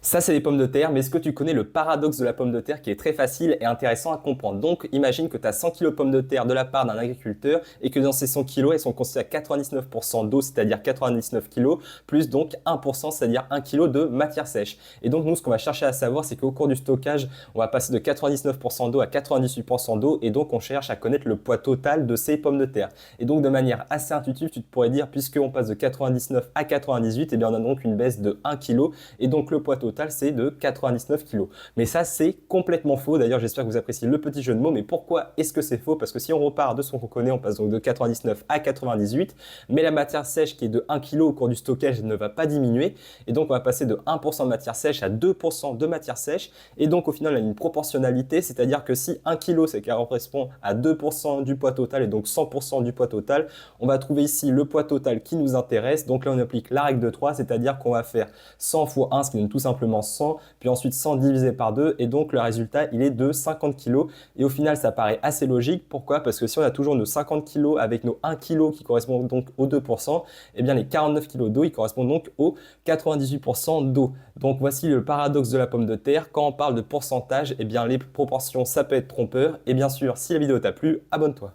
Ça, c'est les pommes de terre, mais est-ce que tu connais le paradoxe de la pomme de terre qui est très facile et intéressant à comprendre? Donc, imagine que tu as 100 kg de pommes de terre de la part d'un agriculteur et que dans ces 100 kg, elles sont constituées à 99% d'eau, c'est-à-dire 99 kg, plus donc 1%, c'est-à-dire 1 kg de matière sèche. Et donc, nous, ce qu'on va chercher à savoir, c'est qu'au cours du stockage, on va passer de 99% d'eau à 98% d'eau et donc on cherche à connaître le poids total de ces pommes de terre. Et donc, de manière assez intuitive, tu te pourrais dire, puisqu'on passe de 99 à 98, eh bien, on a donc une baisse de 1 kg et donc le poids total c'est de 99 kg. Mais ça, c'est complètement faux. D'ailleurs, j'espère que vous appréciez le petit jeu de mots. Mais pourquoi est-ce que c'est faux? Parce que si on repart de ce qu'on connaît, on passe donc de 99 à 98. Mais la matière sèche qui est de 1 kg au cours du stockage ne va pas diminuer. Et donc, on va passer de 1% de matière sèche à 2% de matière sèche. Et donc, au final, on a une proportionnalité. C'est-à-dire que si 1 kg, c'est qui correspond à 2% du poids total et donc 100% du poids total, on va trouver ici le poids total qui nous intéresse. Donc là, on applique la règle de 3, c'est-à-dire qu'on va faire 100 fois 1, ce qui donne tout simplement 100, puis ensuite 100 divisé par 2, et donc le résultat, il est de 50 kg. Et au final, ça paraît assez logique. Pourquoi? Parce que si on a toujours nos 50 kg avec nos 1 kg qui correspondent donc aux 2%, eh bien les 49 kg d'eau, ils correspondent donc aux 98% d'eau. Donc voici le paradoxe de la pomme de terre. Quand on parle de pourcentage, eh bien les proportions, ça peut être trompeur. Et bien sûr, si la vidéo t'a plu, abonne-toi.